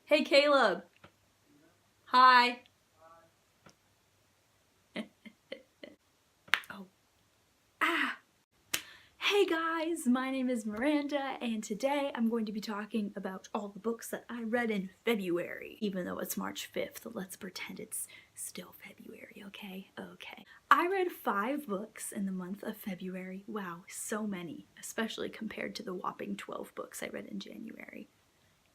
Hey Caleb! Hi! Oh. Ah! Hey guys, my name is Miranda and today I'm going to be talking about all the books that I read in February. Even though it's March 5th, let's pretend it's still February, okay? Okay. I read 5 books in the month of February. Wow, so many, especially compared to the whopping 12 books I read in January.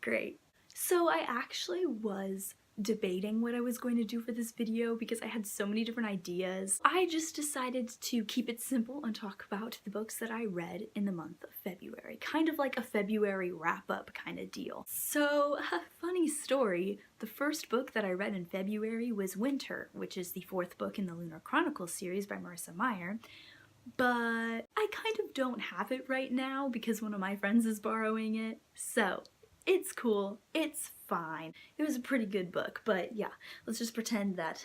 Great. So I actually was debating what I was going to do for this video because I had so many different ideas. I just decided to keep it simple and talk about the books that I read in the month of February. Kind of like a February wrap-up kind of deal. So, funny story, the first book that I read in February was Winter, which is the 4th book in the Lunar Chronicles series by Marissa Meyer. But I kind of don't have it right now because one of my friends is borrowing it, so it's cool, it's fine. It was a pretty good book, but yeah, let's just pretend that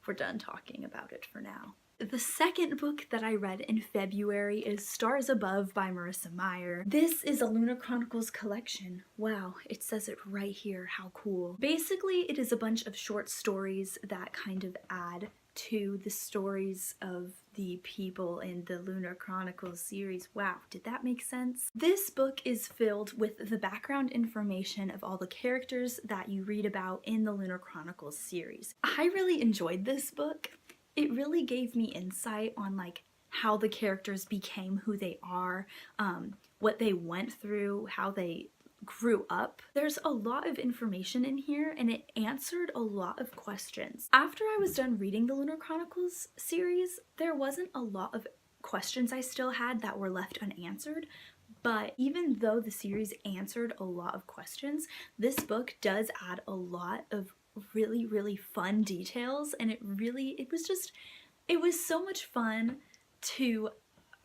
we're done talking about it for now. The second book that I read in February is Stars Above by Marissa Meyer. This is a Lunar Chronicles collection. Wow, it says it right here, how cool. Basically, it is a bunch of short stories that kind of add to the stories of the people in the Lunar Chronicles series. Wow, did that make sense? This book is filled with the background information of all the characters that you read about in the Lunar Chronicles series. I really enjoyed this book. It really gave me insight on like how the characters became who they are, what they went through, how they grew up. There's a lot of information in here and it answered a lot of questions. After I was done reading the Lunar Chronicles series, there wasn't a lot of questions I still had that were left unanswered, but even though the series answered a lot of questions, this book does add a lot of really fun details, and it was so much fun to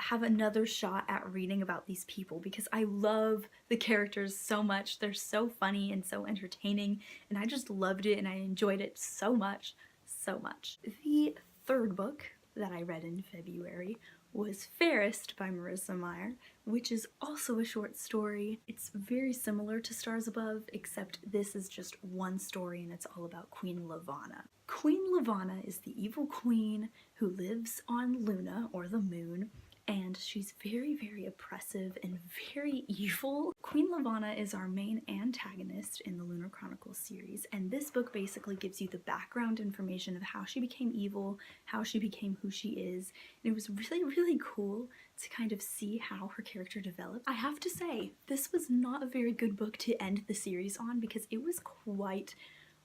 have another shot at reading about these people because I love the characters so much. They're so funny and so entertaining, and I just loved it and I enjoyed it so much, so much. The third book that I read in February was Fairest by Marissa Meyer, which is also a short story. It's very similar to Stars Above, except this is just one story and it's all about Queen Lavanna. Queen Lavanna is the evil queen who lives on Luna, or the moon, and she's very oppressive and very evil. Queen Lavanna is our main antagonist in the Lunar Chronicles series, and this book basically gives you the background information of how she became evil, how she became who she is, and it was really cool to kind of see how her character developed. I have to say, this was not a very good book to end the series on because it was quite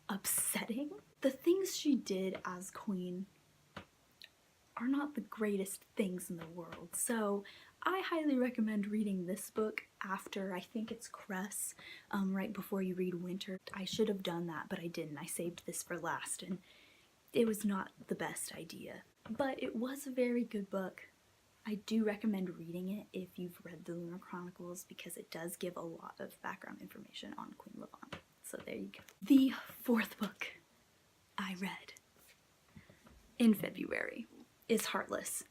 upsetting. The things she did as queen are not the greatest things in the world, so I highly recommend reading this book after, I think it's Cress, right before you read Winter. I should have done that, but I didn't. I saved this for last, and it was not the best idea. But it was a very good book. I do recommend reading it if you've read the Lunar Chronicles because it does give a lot of background information on Queen Lavanna. So there you go. The fourth book I read in February is Heartless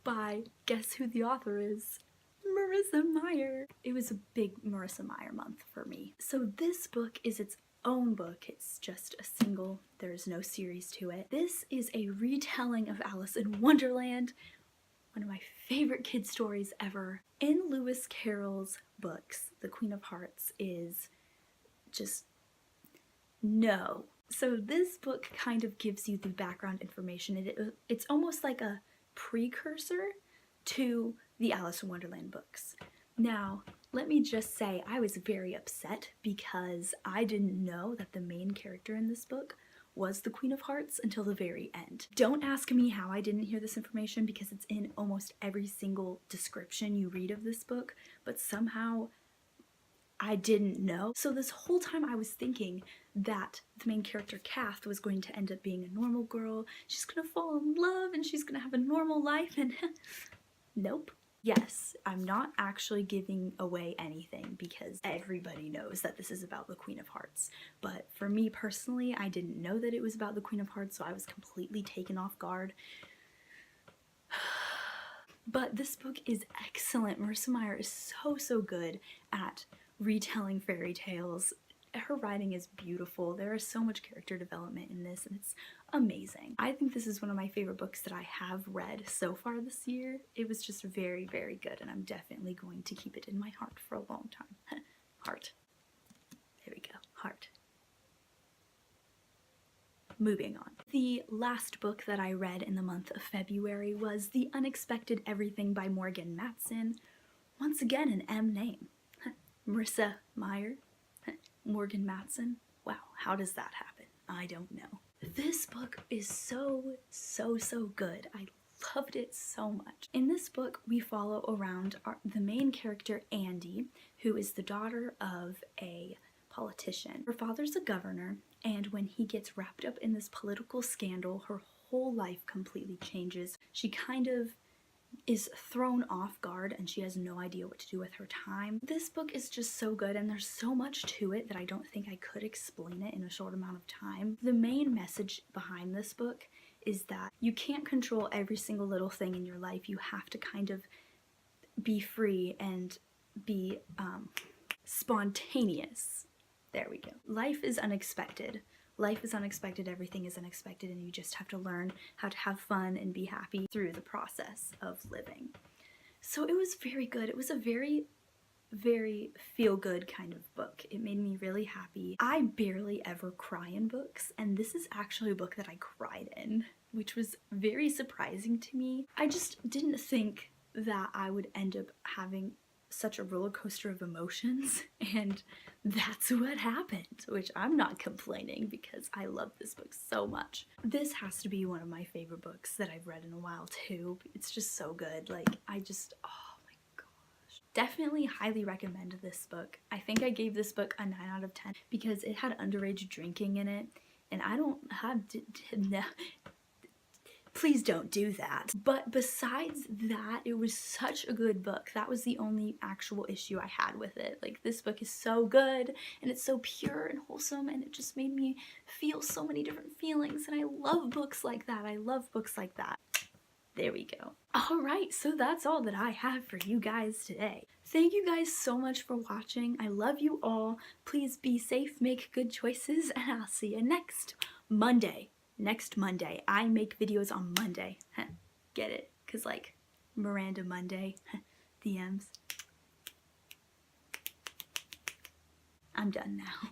by, guess who the author is? Marissa Meyer. It was a big Marissa Meyer month for me. So this book is its own book. It's just a single, there's no series to it. This is a retelling of Alice in Wonderland, one of my favorite kid stories ever. In Lewis Carroll's books, the Queen of Hearts is just no. So this book kind of gives you the background information. It's almost like a precursor to the Alice in Wonderland books. Now, let me just say I was very upset because I didn't know that the main character in this book was the Queen of Hearts until the very end. Don't ask me how I didn't hear this information because it's in almost every single description you read of this book, but somehow I didn't know. So this whole time I was thinking that the main character, Kath, was going to end up being a normal girl. She's gonna fall in love and she's gonna have a normal life, and nope. Yes, I'm not actually giving away anything because everybody knows that this is about the Queen of Hearts. But for me personally, I didn't know that it was about the Queen of Hearts, so I was completely taken off guard. But this book is excellent. Marissa Meyer is so good at retelling fairy tales. her writing is beautiful. There is so much character development in this, and it's amazing. I think this is one of my favorite books that I have read so far this year. It was just very, very good, and I'm definitely going to keep it in my heart for a long time. Heart. There we go. Heart. Moving on. The last book that I read in the month of February was The Unexpected Everything by Morgan Matson. Once again, an M name. Marissa Meyer. Morgan Matson. Wow, how does that happen? I don't know. This book is so good. I loved it so much. In this book, we follow around the main character, Andy, who is the daughter of a politician. Her father's a governor, and when he gets wrapped up in this political scandal, her whole life completely changes. She kind of is thrown off guard and she has no idea what to do with her time. This book is just so good, and there's so much to it that I don't think I could explain it in a short amount of time. The main message behind this book is that you can't control every single little thing in your life. You have to kind of be free and be spontaneous. There we go. Life is unexpected. Life is unexpected, everything is unexpected, and you just have to learn how to have fun and be happy through the process of living. So it was very good. It was a very feel-good kind of book. It made me really happy. I barely ever cry in books, and this is actually a book that I cried in, which was very surprising to me. I just didn't think that I would end up having such a roller coaster of emotions, and that's what happened, which I'm not complaining because I love this book so much. This has to be one of my favorite books that I've read in a while too. It's just so good. Like, oh my gosh. Definitely highly recommend this book. I think I gave this book a 9 out of 10 because it had underage drinking in it, and I don't have no. Please don't do that. But besides that, it was such a good book. That was the only actual issue I had with it. Like, this book is so good, and it's so pure and wholesome, and it just made me feel so many different feelings, and I love books like that. I love books like that. There we go. Alright, so that's all that I have for you guys today. Thank you guys so much for watching. I love you all. Please be safe, make good choices, and I'll see you next Monday. Next Monday. I make videos on Monday. Get it? Because, like, Miranda Monday. DMs. I'm done now.